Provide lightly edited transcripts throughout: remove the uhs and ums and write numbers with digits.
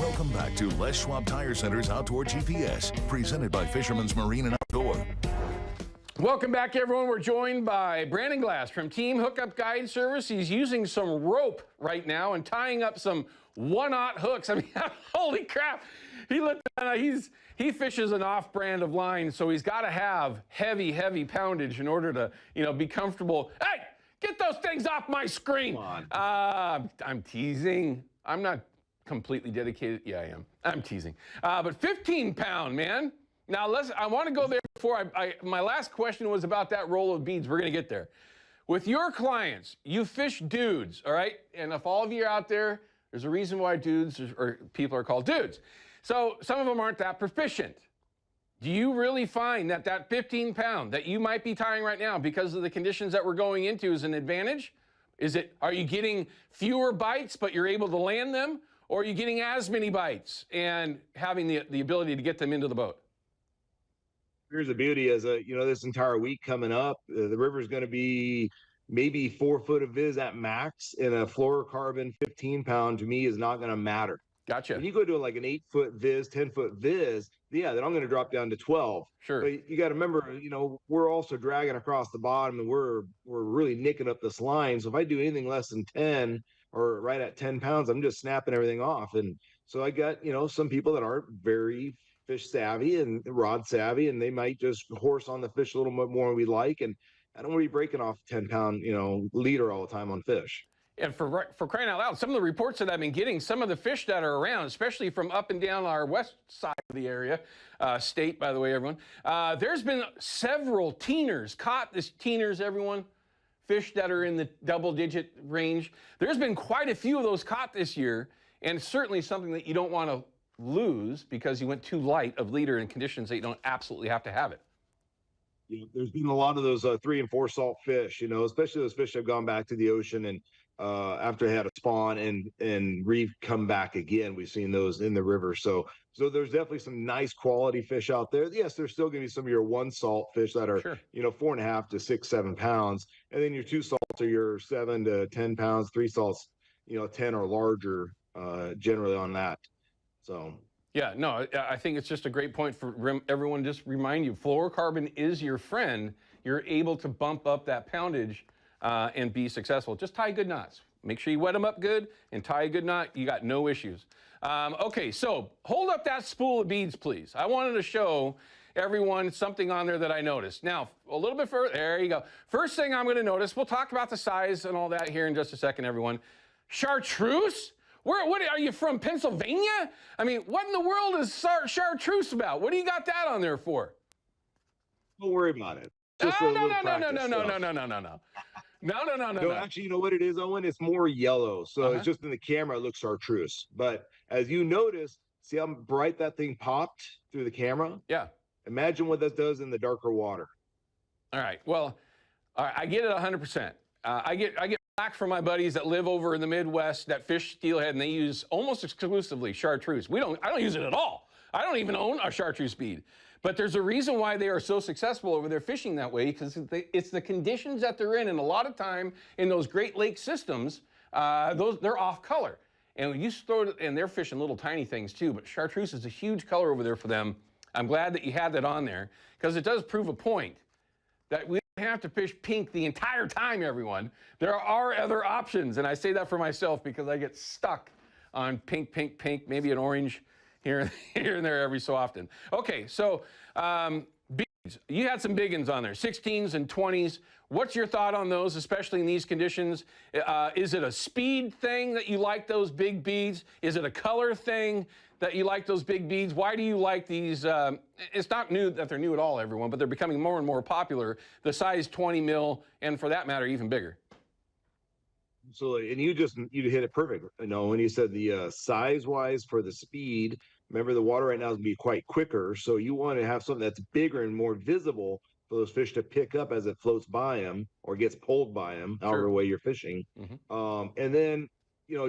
Welcome back to Les Schwab Tire Center's Outdoor GPS, presented by Fisherman's Marine and Outdoor. Welcome back, everyone. We're joined by Brandon Glass from Team Hookup Guide Service. He's using some rope right now and tying up some 1/0 hooks. I mean, holy crap. He fishes an off-brand of line, so he's got to have heavy poundage in order to, be comfortable. Hey, get those things off my screen. Come on. I'm teasing. I'm not completely dedicated. Yeah, I am. I'm teasing. But 15-pound, man. Now, I want to go there before my last question was about that roll of beads. We're going to get there. With your clients, you fish dudes, all right? And if all of you are out there, there's a reason why dudes or people are called dudes. So some of them aren't that proficient. Do you really find that 15-pound that you might be tying right now because of the conditions that we're going into is an advantage? Are you getting fewer bites, but you're able to land them? Or are you getting as many bites and having the ability to get them into the boat? Here's the beauty is, this entire week coming up, the river's going to be maybe 4 foot of viz at max, and a fluorocarbon 15-pound to me is not going to matter. Gotcha. When you go to like an 8-foot viz, 10-foot viz, yeah, then I'm going to drop down to 12. Sure. But you got to remember, we're also dragging across the bottom, and we're really nicking up this line. So if I do anything less than 10 or right at 10 pounds, I'm just snapping everything off. And so I got, some people that aren't very fish savvy and rod savvy, and they might just horse on the fish a little bit more than we like. And I don't want to be breaking off 10-pound, leader all the time on fish. And for crying out loud, some of the reports that I've been getting, some of the fish that are around, especially from up and down our west side of the area, state, by the way, everyone, there's been several teeners caught. This teeners, everyone, fish that are in the double-digit range. There's been quite a few of those caught this year, and it's certainly something that you don't want to lose because you went too light of leader in conditions that you don't absolutely have to have it. There's been a lot of those 3 and 4 salt fish, especially those fish that have gone back to the ocean and after they had a spawn and come back again. We've seen those in the river. So there's definitely some nice quality fish out there. Yes, there's still going to be some of your 1 salt fish that are, sure, 4.5 to 6, 7 pounds. And then your 2 salts are your 7 to 10 pounds, 3 salts, 10 or larger, generally on that. So. Yeah, no, I think it's just a great point for everyone. Just remind you, fluorocarbon is your friend. You're able to bump up that poundage and be successful. Just tie good knots. Make sure you wet them up good and tie a good knot. You got no issues. Okay, so hold up that spool of beads, please. I wanted to show everyone something on there that I noticed. Now, a little bit further. There you go. First thing I'm going to notice, we'll talk about the size and all that here in just a second, everyone. Chartreuse? What are you from, Pennsylvania? I mean, what in the world is chartreuse about? What do you got that on there for? Don't worry about it. No. Actually, you know what it is, Owen? It's more yellow. So it's just in the camera, it looks chartreuse. But as you notice, see how bright that thing popped through the camera? Yeah. Imagine what that does in the darker water. All right. Well, I get it 100%. I get back from my buddies that live over in the Midwest that fish steelhead, and they use almost exclusively chartreuse. I don't use it at all. I don't even own a Chartreuse Speed. But there's a reason why they are so successful over there fishing that way, because it's the conditions that they're in. And a lot of time in those Great Lake systems, they're off color. And when you throw it, and they're fishing little tiny things too, but chartreuse is a huge color over there for them. I'm glad that you had that on there, because it does prove a point that we don't have to fish pink the entire time, everyone. There are other options, and I say that for myself because I get stuck on pink, maybe an orange here and there every so often. Okay, so beads. You had some big ones on there, 16s and 20s. What's your thought on those, especially in these conditions? Is it a speed thing that you like those big beads? Is it a color thing that you like those big beads? Why do you like these? It's not new that they're new at all, everyone, but they're becoming more and more popular. The size 20 mil, and for that matter, even bigger. Absolutely, and you hit it perfect. When you said the size-wise for the speed, remember the water right now is going to be quite quicker, so you want to have something that's bigger and more visible for those fish to pick up as it floats by them or gets pulled by them, however way you're fishing. And then,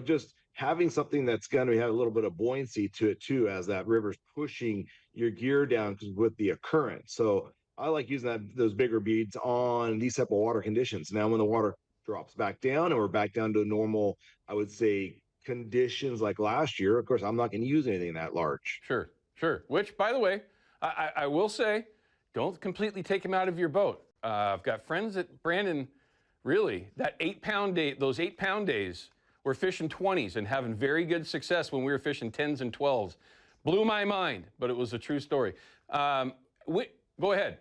just having something that's going to have a little bit of buoyancy to it too, as that river's pushing your gear down with the current. So I like using those bigger beads on these type of water conditions. Now, when the water drops back down and we're back down to a normal, I would say, conditions like last year, of course, I'm not going to use anything that large. Sure, sure. Which, by the way, I will say, don't completely take him out of your boat. I've got friends at Brandon, really, that 8-pound day, those 8-pound days, we're fishing 20s and having very good success when we were fishing 10s and 12s. Blew my mind, but it was a true story. Go ahead.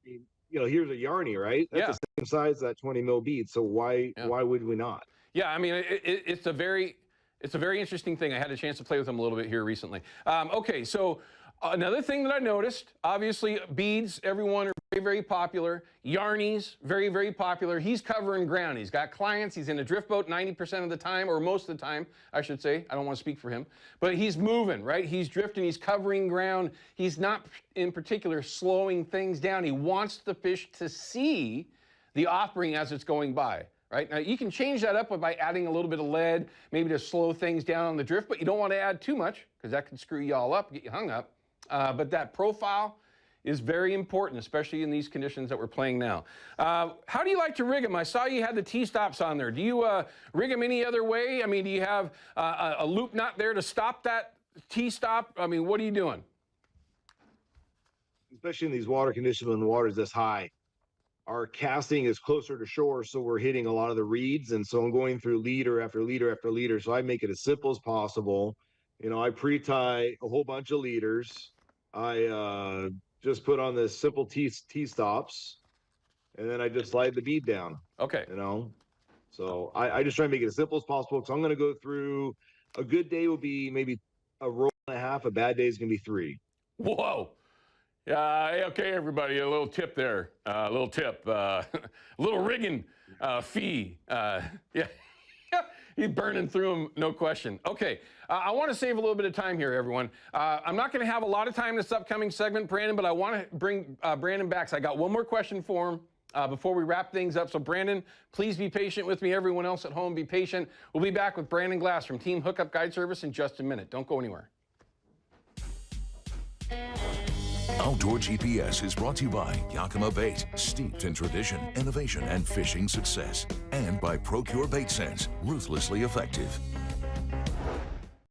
You know, here's a Yarny, right? That's the same size, that 20 mil bead. So why would we not? Yeah, I mean, it's a very interesting thing. I had a chance to play with them a little bit here recently. Okay, so another thing that I noticed, obviously beads, everyone are very, very popular. Yarnies, very, very popular. He's covering ground. He's got clients. He's in a drift boat 90% of the time, or most of the time, I should say. I don't want to speak for him. But he's moving, right? He's drifting. He's covering ground. He's not, in particular, slowing things down. He wants the fish to see the offering as it's going by. Right? Now, you can change that up by adding a little bit of lead, maybe to slow things down on the drift, but you don't want to add too much because that can screw you all up, get you hung up. But that profile is very important, especially in these conditions that we're playing now. How do you like to rig them? I saw you had the T-stops on there. Do you rig them any other way? I mean, do you have a loop nut there to stop that T-stop? I mean, what are you doing? Especially in these water conditions when the water is this high. Our casting is closer to shore, so we're hitting a lot of the reeds, and so I'm going through leader after leader after leader. So I make it as simple as possible. You know, I pre-tie a whole bunch of leaders. I just put on the simple T-stops, and then I just slide the bead down. Okay. You know, so I just try to make it as simple as possible. because I'm going to go through, a good day will be maybe a roll and a half. A bad day is going to be 3. Whoa. Okay, everybody, a little tip there. A little tip. A little rigging fee. Yeah, he's burning through them, no question. Okay, I want to save a little bit of time here, everyone. I'm not going to have a lot of time in this upcoming segment, Brandon, but I want to bring Brandon back. So I got one more question for him before we wrap things up. So, Brandon, please be patient with me. Everyone else at home, be patient. We'll be back with Brandon Glass from Team Hookup Guide Service in just a minute. Don't go anywhere. Outdoor GPS is brought to you by Yakima Bait, steeped in tradition, innovation, and fishing success. And by Procure Bait Sense, ruthlessly effective.